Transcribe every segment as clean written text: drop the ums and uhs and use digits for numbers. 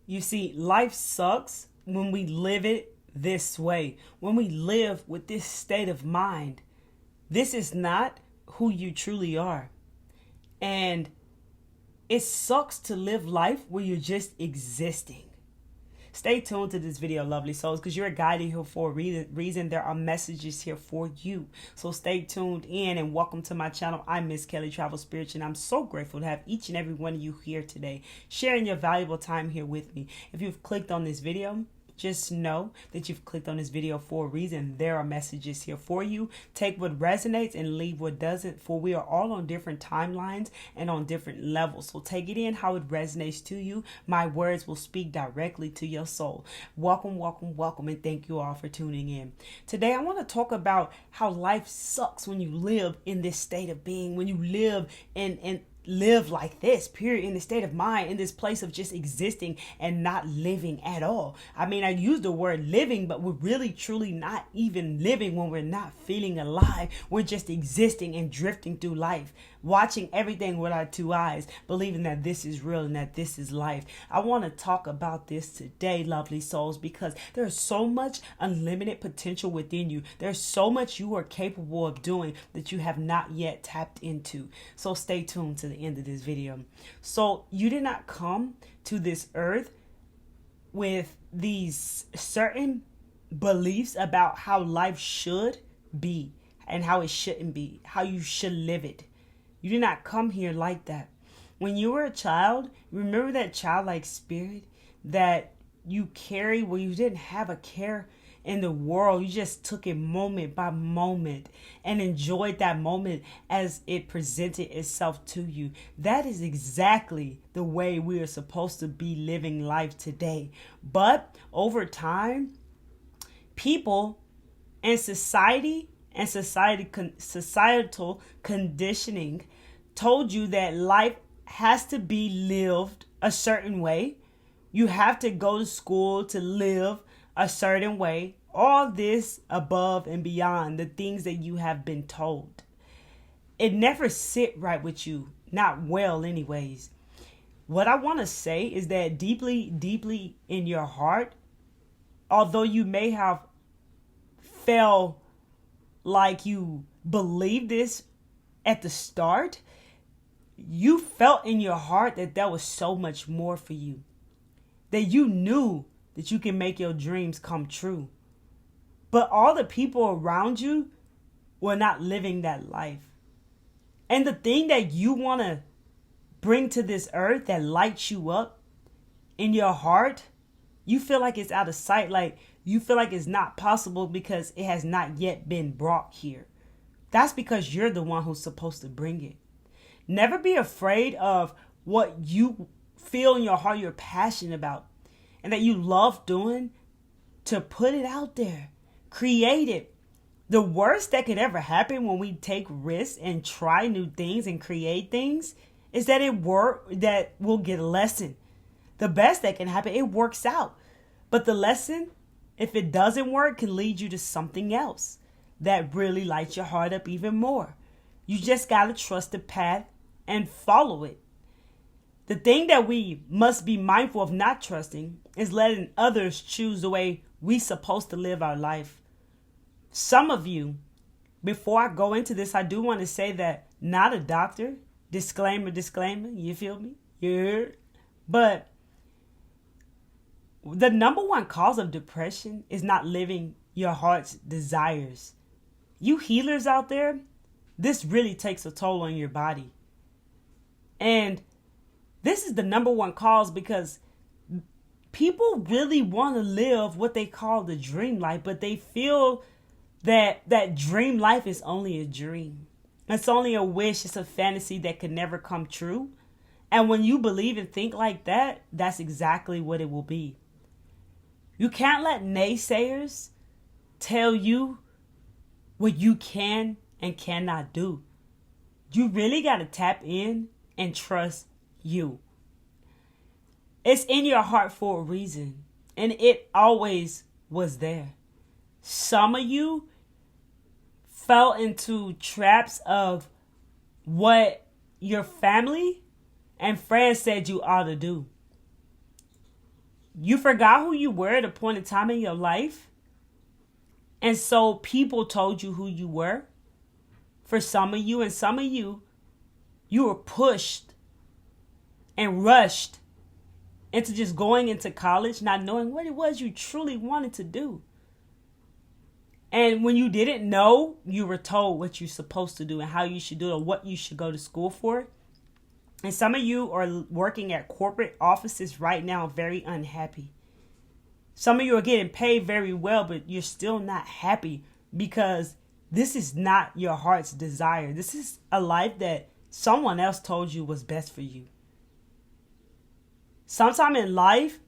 You see, life sucks when we live it this way, when we live with this state of mind. This is not who you truly are. And it sucks to live life where you're just existing. Stay tuned to this video, lovely souls, because you're guided here for a reason. There are messages here for you. So stay tuned in and welcome to my channel. I'm Miss Kelly Travel Spirit, and I'm so grateful to have each and every one of you here today, sharing your valuable time here with me. If you've clicked on this video, just know that you've clicked on this video for a reason. There are messages here for you. Take what resonates and leave what doesn't, for we are all on different timelines and on different levels. So take it in how it resonates to you. My words will speak directly to your soul. Welcome, welcome, welcome, and thank you all for tuning in. Today, I want to talk about how life sucks when you live in this state of being, when you live live like this, period, in the state of mind, in this place of just existing and not living at all. I mean, I use the word living, but we're really truly not even living when we're not feeling alive. We're just existing and drifting through life, watching everything with our two eyes, believing that this is real and that this is life. I want to talk about this today, lovely souls, because there's so much unlimited potential within you. There's so much you are capable of doing that you have not yet tapped into. So stay tuned to the end of this video. So you did not come to this earth with these certain beliefs about how life should be and how it shouldn't be, how you should live it. You did not come here like that. When you were a child, remember that childlike spirit that you carry where you didn't have a care in the world. You just took it moment by moment and enjoyed that moment as it presented itself to you. That is exactly the way we are supposed to be living life today. But over time, people and societal conditioning told you that life has to be lived a certain way. You have to go to school to live a certain way. All this above and beyond the things that you have been told. It never sit right with you. Not well anyways. What I want to say is that deeply, deeply in your heart, although you may have felt like you believed this at the start, you felt in your heart that there was so much more for you. That you knew that you can make your dreams come true. But all the people around you were not living that life. And the thing that you want to bring to this earth that lights you up in your heart, you feel like it's out of sight. Like you feel like it's not possible because it has not yet been brought here. That's because you're the one who's supposed to bring it. Never be afraid of what you feel in your heart you're passionate about and that you love doing, to put it out there. Create it. The worst that could ever happen when we take risks and try new things and create things is that we'll get a lesson. The best that can happen, it works out. But the lesson, if it doesn't work, can lead you to something else that really lights your heart up even more. You just got to trust the path and follow it. The thing that we must be mindful of not trusting is letting others choose the way we're supposed to live our life. Some of you, before I go into this, I do want to say that not a doctor, disclaimer, you feel me? Yeah. But the number one cause of depression is not living your heart's desires. You healers out there, this really takes a toll on your body. And this is the number one cause because people really want to live what they call the dream life, but they feel that dream life is only a dream. It's only a wish. It's a fantasy that could never come true. And when you believe and think like that, that's exactly what it will be. You can't let naysayers tell you what you can and cannot do. You really got to tap in and trust you. It's in your heart for a reason, and it always was there. Some of you fell into traps of what your family and friends said you ought to do. You forgot who you were at a point in time in your life. And so people told you who you were. For some of you, and some of you, you were pushed and rushed into just going into college, not knowing what it was you truly wanted to do. And when you didn't know, you were told what you're supposed to do and how you should do it, or what you should go to school for. And some of you are working at corporate offices right now, very unhappy. Some of you are getting paid very well, but you're still not happy because this is not your heart's desire. This is a life that someone else told you was best for you. Sometime in life,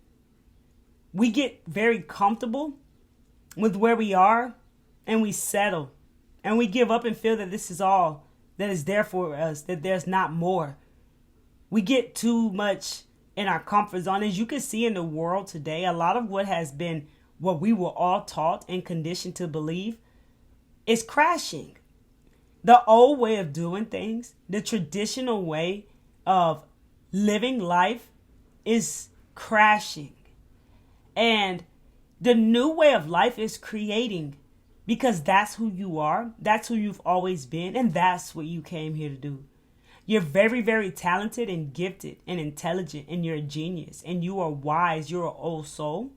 we get very comfortable with where we are and we settle and we give up and feel that this is all that is there for us, that there's not more. We get too much in our comfort zone. As you can see in the world today, a lot of what has been what we were all taught and conditioned to believe is crashing. The old way of doing things, the traditional way of living life is crashing. And the new way of life is creating, because that's who you are. That's who you've always been. And that's what you came here to do. You're very, very talented and gifted and intelligent, and you're a genius and you are wise. You're an old soul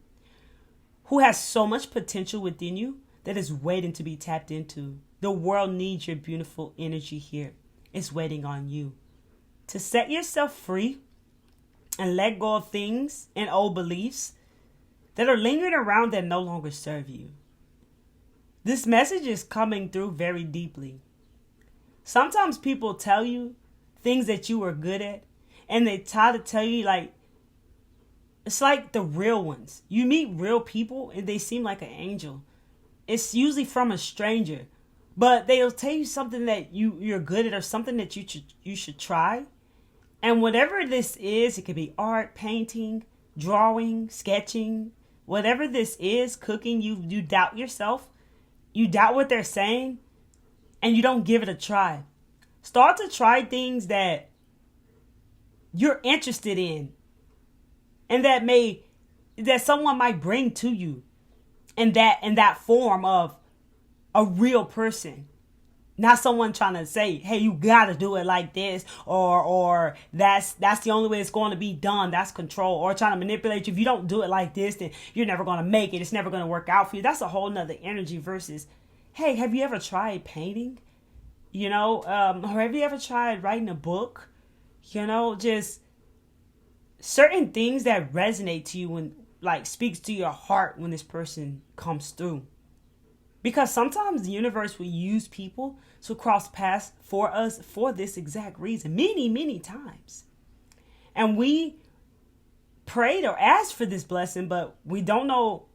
who has so much potential within you that is waiting to be tapped into. The world needs your beautiful energy here. It's waiting on you to set yourself free and let go of things and old beliefs that are lingering around that no longer serve you. This message is coming through very deeply. Sometimes people tell you things that you are good at, and they try to tell you it's like the real ones. You meet real people and they seem like an angel. It's usually from a stranger, but they'll tell you something that you're good at, or something that you should try. And whatever this is, it could be art, painting, drawing, sketching, whatever this is, cooking, you doubt yourself. You doubt what they're saying, and you don't give it a try. Start to try things that you're interested in and that someone might bring to you in that form of a real person. Not someone trying to say, hey, you gotta do it like this, or that's the only way it's going to be done. That's control. Or trying to manipulate you. If you don't do it like this, then you're never going to make it. It's never going to work out for you. That's a whole nother energy versus, hey, have you ever tried painting? Or have you ever tried writing a book? Just certain things that resonate to you when, speaks to your heart when this person comes through. Because sometimes the universe will use people to cross paths for us for this exact reason. Many, many times. And we prayed or asked for this blessing, but we don't know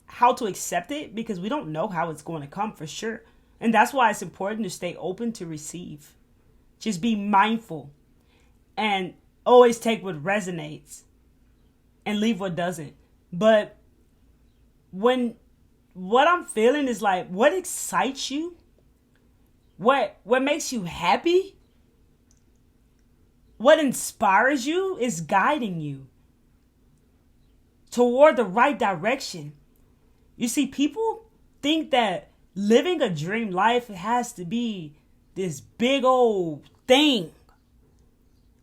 how to accept it because we don't know how it's going to come for sure. And that's why it's important to stay open to receive. Just be mindful and always take what resonates and leave what doesn't. But what I'm feeling is what excites you, what makes you happy, what inspires you is guiding you toward the right direction. You see, people think that living a dream life has to be this big old thing,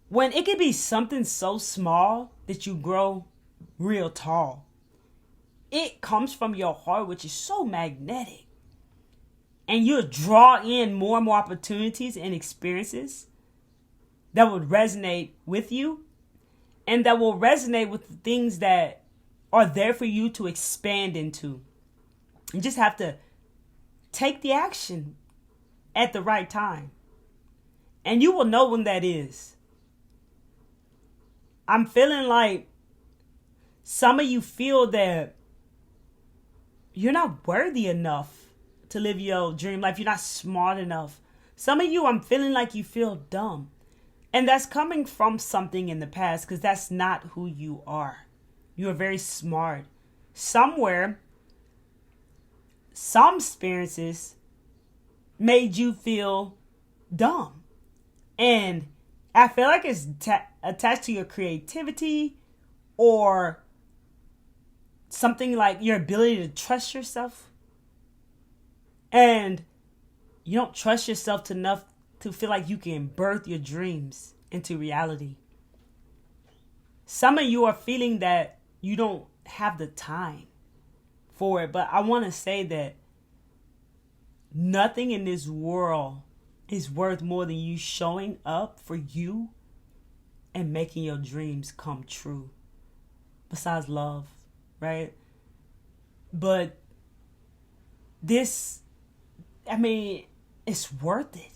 when it could be something so small that you grow real tall. It comes from your heart, which is so magnetic. And you'll draw in more and more opportunities and experiences that would resonate with you, and that will resonate with the things that are there for you to expand into. You just have to take the action at the right time. And you will know when that is. I'm feeling like some of you feel that you're not worthy enough to live your dream life. You're not smart enough. Some of you, I'm feeling like you feel dumb. And that's coming from something in the past, because that's not who you are. You are very smart. Somewhere, some experiences made you feel dumb. And I feel like it's attached to your creativity, or something like your ability to trust yourself. And you don't trust yourself enough to feel like you can birth your dreams into reality. Some of you are feeling that you don't have the time for it. But I want to say that nothing in this world is worth more than you showing up for you and making your dreams come true. Besides love, right? But this, I mean, it's worth it.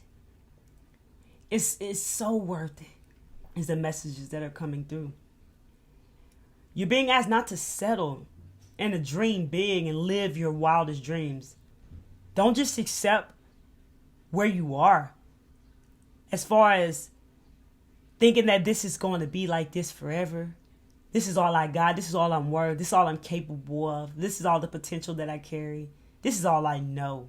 It's so worth it. Is the messages that are coming through. You're being asked not to settle and to dream big and live your wildest dreams. Don't just accept where you are as far as thinking that this is going to be like this forever. This is all I got. This is all I'm worth. This is all I'm capable of. This is all the potential that I carry. This is all I know.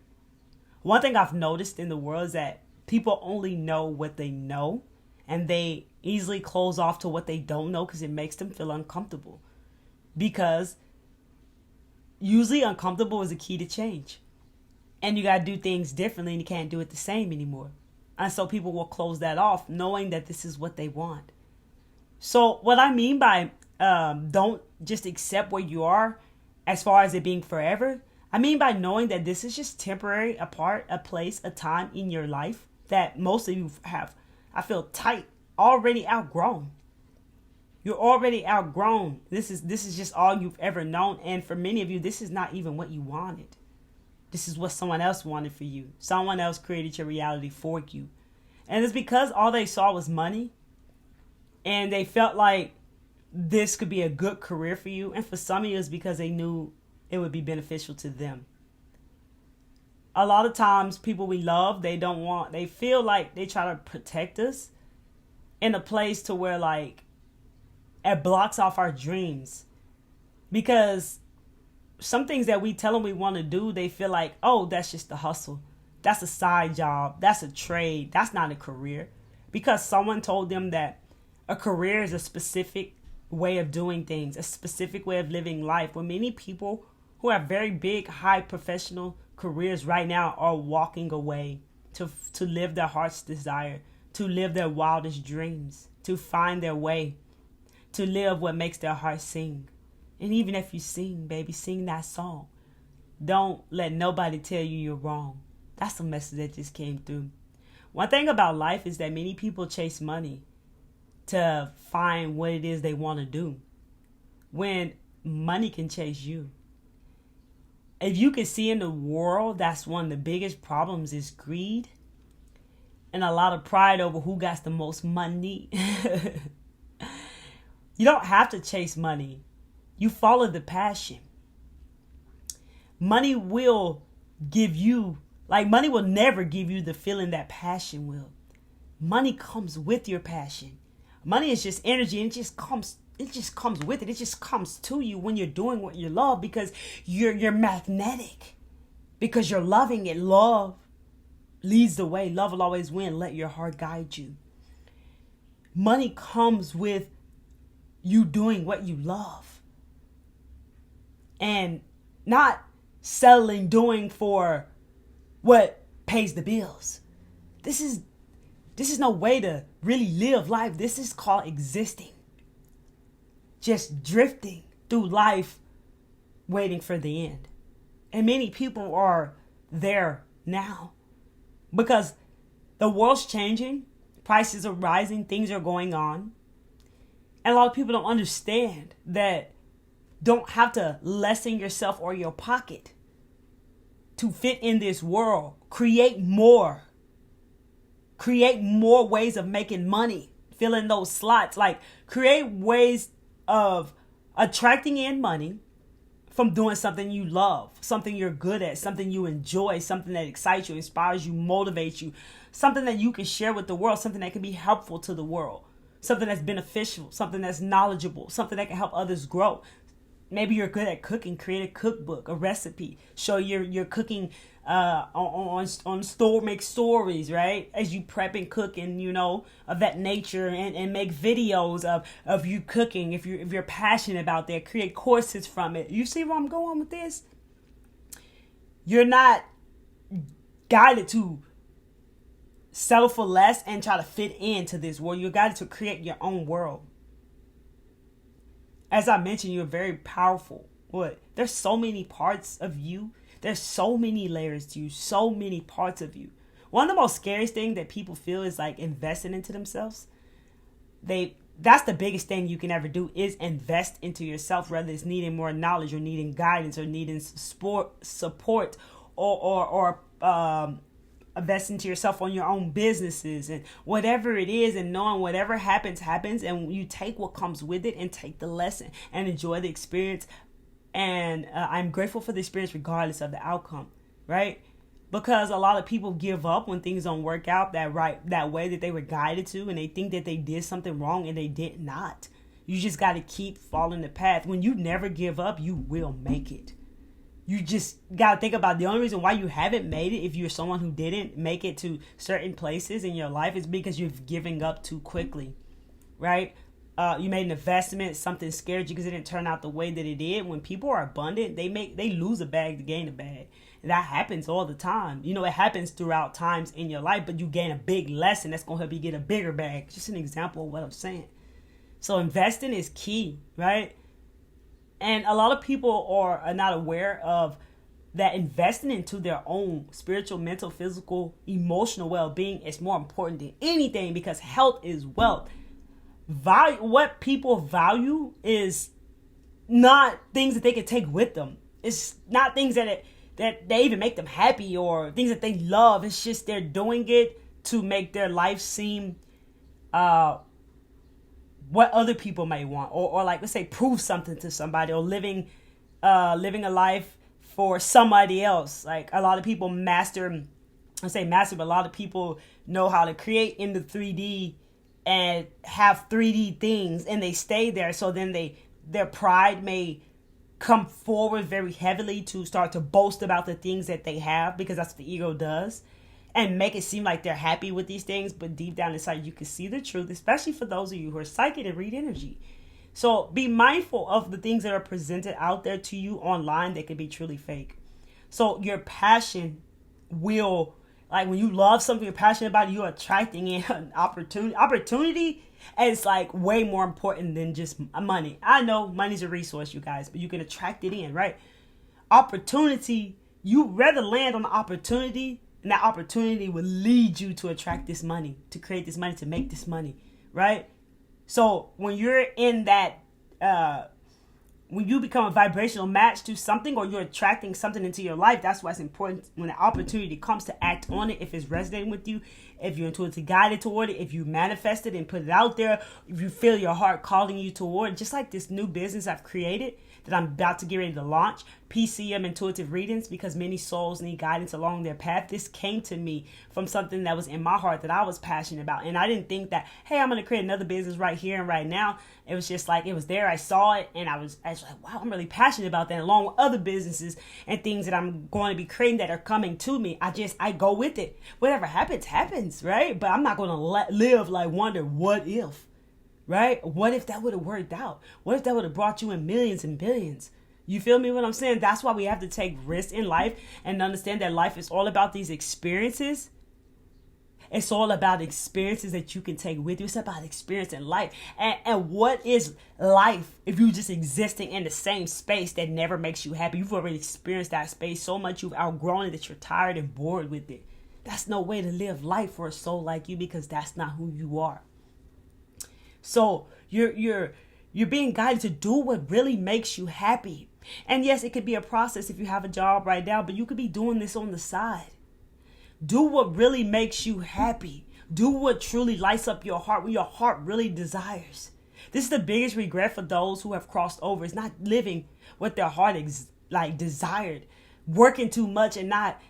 One thing I've noticed in the world is that people only know what they know, and they easily close off to what they don't know because it makes them feel uncomfortable. Because usually uncomfortable is a key to change. And you got to do things differently, and you can't do it the same anymore. And so people will close that off knowing that this is what they want. So what I mean by don't just accept where you are as far as it being forever, I mean by knowing that this is just temporary, a part, a place, a time in your life that most of you have, I feel tight, already outgrown. You're already outgrown. This is just all you've ever known. And for many of you, this is not even what you wanted. This is what someone else wanted for you. Someone else created your reality for you. And it's because all they saw was money. And they felt like this could be a good career for you. And for some of you, it's because they knew it would be beneficial to them. A lot of times, people we love, they feel like they try to protect us in a place to where like it blocks off our dreams. Because some things that we tell them we want to do, they feel like, oh, that's just a hustle. That's a side job. That's a trade. That's not a career. Because someone told them that a career is a specific way of doing things, a specific way of living life. Where many people who have very big, high professional careers right now are walking away to live their heart's desire, to live their wildest dreams, to find their way, to live what makes their heart sing. And even if you sing, baby, sing that song. Don't let nobody tell you you're wrong. That's the message that just came through. One thing about life is that many people chase money to find what it is they want to do, when money can chase you. If you can see in the world, that's one of the biggest problems is greed and a lot of pride over who got the most money. You don't have to chase money. You follow the passion. Money will give you, money will never give you the feeling that passion will. Money comes with your passion. Money is just energy, and it just comes with it. It just comes to you when you're doing what you love, because you're magnetic, because you're loving it. Love leads the way. Love will always win. Let your heart guide you. Money comes with you doing what you love and not settling doing for what pays the bills. This is no way to really live life. This is called existing. Just drifting through life, waiting for the end. And many people are there now because the world's changing. Prices are rising. Things are going on. And a lot of people don't understand that don't have to lessen yourself or your pocket to fit in this world. Create more. Create more ways of making money. Fill in those slots. Create ways of attracting in money from doing something you love, something you're good at, something you enjoy, something that excites you, inspires you, motivates you, something that you can share with the world, something that can be helpful to the world, something that's beneficial, something that's knowledgeable, something that can help others grow. Maybe you're good at cooking. Create a cookbook, a recipe. Show your cooking on store. Make stories, right? As you prep and cook, and of that nature, and make videos of you cooking. If you're passionate about that, create courses from it. You see where I'm going with this? You're not guided to settle for less and try to fit into this world. You're guided to create your own world. As I mentioned, you're very powerful. There's so many parts of you. There's so many layers to you. So many parts of you. One of the most scariest things that people feel is like investing into themselves. That's the biggest thing you can ever do, is invest into yourself, whether it's needing more knowledge or needing guidance or needing support or invest into yourself on your own businesses and whatever it is, and knowing whatever happens, and you take what comes with it and take the lesson and enjoy the experience. And I'm grateful for the experience regardless of the outcome, right? Because a lot of people give up when things don't work out that way that they were guided to, and they think that they did something wrong, and they did not. You just got to keep following the path. When you never give up, you will make it. You just got to think about the only reason why you haven't made it, if you're someone who didn't make it to certain places in your life, is because you're giving up too quickly, right? You made an investment, something scared you because it didn't turn out the way that it did. When people are abundant, they lose a bag to gain a bag. And that happens all the time. It happens throughout times in your life, but you gain a big lesson that's going to help you get a bigger bag. Just an example of what I'm saying. So investing is key, right? And a lot of people are not aware of that investing into their own spiritual, mental, physical, emotional well-being is more important than anything, because health is wealth. What people value is not things that they can take with them. It's not things that they even make them happy or things that they love. It's just they're doing it to make their life seem what other people may want, or like, let's say, prove something to somebody, or living a life for somebody else. Like, a lot of people but a lot of people know how to create in the 3D and have 3D things, and they stay there. So then their pride may come forward very heavily to start to boast about the things that they have, because that's what the ego does, and make it seem like they're happy with these things. But deep down inside, you can see the truth, especially for those of you who are psychic and read energy. So be mindful of the things that are presented out there to you online that can be truly fake. So your passion will, like, when you love something you're passionate about, you're attracting in an opportunity. Opportunity is like way more important than just money. I know money's a resource, you guys, but you can attract it in, right? Opportunity, you rather land on the opportunity, and that opportunity will lead you to attract this money, to create this money, to make this money, right? So when you're in that, when you become a vibrational match to something, or you're attracting something into your life, that's why it's important when the opportunity comes to act on it. If it's resonating with you, if you're intuitively guided toward it, if you manifest it and put it out there, if you feel your heart calling you toward, just like this new business I've created that I'm about to get ready to launch, PCM Intuitive Readings, because many souls need guidance along their path. This came to me from something that was in my heart that I was passionate about. And I didn't think that, hey, I'm going to create another business right here and right now. It was just like, it was there. I saw it, and I was like, wow, I'm really passionate about that, along with other businesses and things that I'm going to be creating that are coming to me. I go with it. Whatever happens, happens, right? But I'm not going to live like wonder, what if? Right? What if that would have worked out? What if that would have brought you in millions and billions? You feel me what I'm saying? That's why we have to take risks in life and understand that life is all about these experiences. It's all about experiences that you can take with you. It's about experience in life. And what is life if you're just existing in the same space that never makes you happy? You've already experienced that space so much, you've outgrown it, that you're tired and bored with it. That's no way to live life for a soul like you, because that's not who you are. So you're being guided to do what really makes you happy. And yes, it could be a process if you have a job right now, but you could be doing this on the side. Do what really makes you happy. Do what truly lights up your heart, what your heart really desires. This is the biggest regret for those who have crossed over. It's not living what their heart desired, working too much and not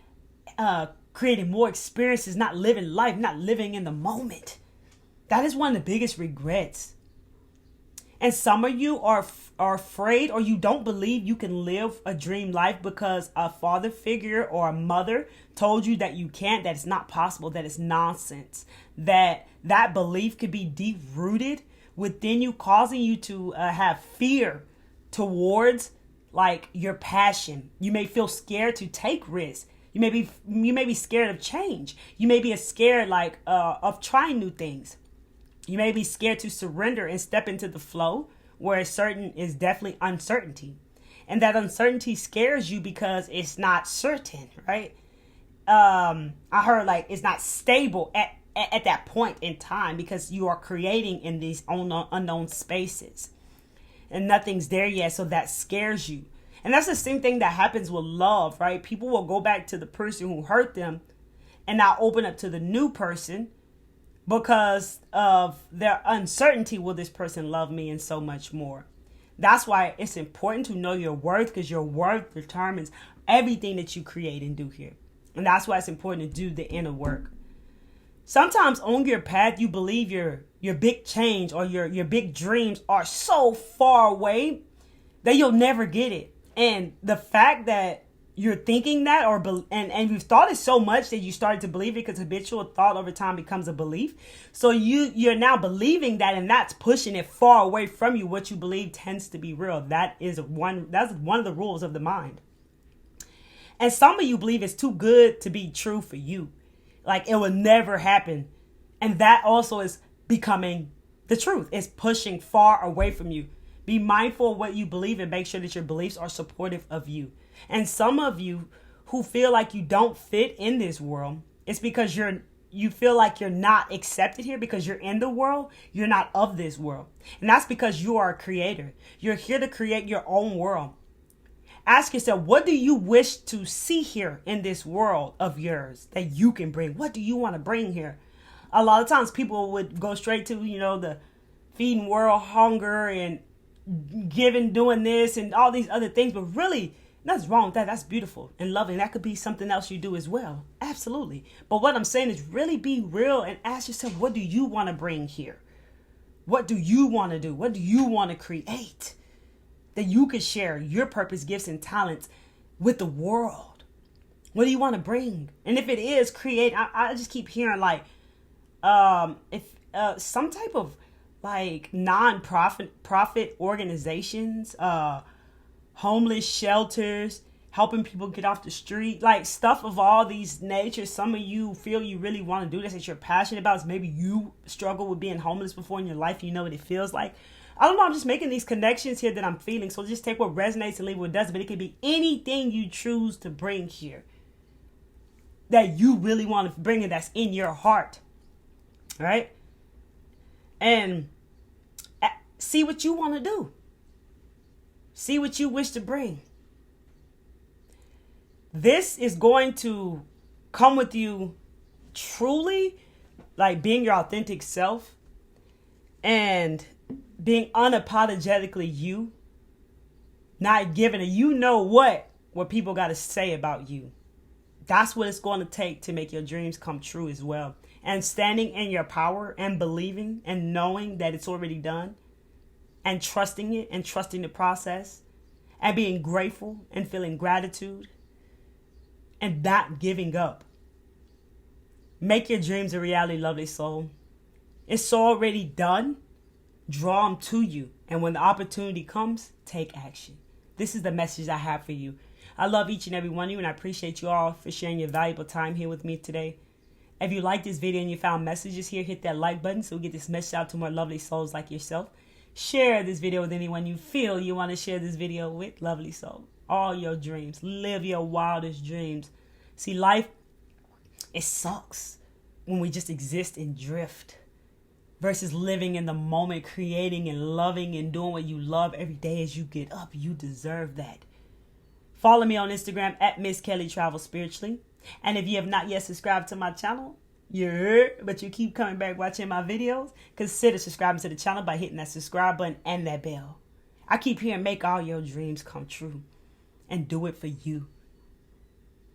creating more experiences, not living life, not living in the moment. That is one of the biggest regrets. And some of you are afraid, or you don't believe you can live a dream life because a father figure or a mother told you that you can't, that it's not possible, that it's nonsense, that belief could be deep rooted within you, causing you to have fear towards like your passion. You may feel scared to take risks. You may be scared of change. You may be scared of trying new things. You may be scared to surrender and step into the flow where certain is definitely uncertainty. And that uncertainty scares you because it's not certain, right? I heard like it's not stable at that point in time because you are creating in these unknown spaces and nothing's there yet. So that scares you. And that's the same thing that happens with love, right? People will go back to the person who hurt them and not open up to the new person because of their uncertainty. Will this person love me, and so much more? That's why it's important to know your worth, because your worth determines everything that you create and do here. And that's why it's important to do the inner work. Sometimes on your path, you believe your big change or your big dreams are so far away that you'll never get it. And the fact that you're thinking that and you've thought it so much that you started to believe it, because habitual thought over time becomes a belief. So you're now believing that, and that's pushing it far away from you. What you believe tends to be real. That's one of the rules of the mind. And some of you believe it's too good to be true for you. Like it will never happen. And that also is becoming the truth. It's pushing far away from you. Be mindful of what you believe and make sure that your beliefs are supportive of you. And some of you who feel like you don't fit in this world, it's because you feel like you're not accepted here because you're in the world. You're not of this world. And that's because you are a creator. You're here to create your own world. Ask yourself, what do you wish to see here in this world of yours that you can bring? What do you want to bring here? A lot of times people would go straight to, the feeding world hunger and giving, doing this and all these other things. But really, nothing's wrong with that. That's beautiful and loving. That could be something else you do as well. Absolutely. But what I'm saying is really be real and ask yourself, what do you want to bring here? What do you want to do? What do you want to create that you could share your purpose, gifts, and talents with the world? What do you want to bring? And if it is create, I just keep hearing if some type of non-profit organizations, homeless shelters, helping people get off the street, stuff of all these natures. Some of you feel you really want to do this, that you're passionate about. So maybe you struggle with being homeless before in your life. You know what it feels like. I don't know. I'm just making these connections here that I'm feeling. So just take what resonates and leave what doesn't. But it could be anything you choose to bring here that you really want to bring, and that's in your heart. All right. And see what you want to do. See what you wish to bring. This is going to come with you truly, being your authentic self and being unapologetically you, not giving what people got to say about you. That's what it's going to take to make your dreams come true as well. And standing in your power and believing and knowing that it's already done and trusting it and trusting the process and being grateful and feeling gratitude and not giving up. Make your dreams a reality, lovely soul. It's already done. Draw them to you. And when the opportunity comes, take action. This is the message I have for you. I love each and every one of you, and I appreciate you all for sharing your valuable time here with me today. If you like this video and you found messages here, hit that like button so we get this message out to more lovely souls like yourself. Share this video with anyone you feel you want to share this video with, lovely soul. All your dreams. Live your wildest dreams. See, life, it sucks when we just exist and drift versus living in the moment, creating and loving and doing what you love every day as you get up. You deserve that. Follow me on Instagram at Miss Kelly Travel Spiritually. And if you have not yet subscribed to my channel, but you keep coming back watching my videos, consider subscribing to the channel by hitting that subscribe button and that bell. I keep hearing make all your dreams come true and do it for you.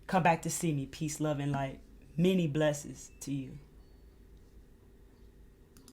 Come back to see me. Peace, love, and light. Many blessings to you.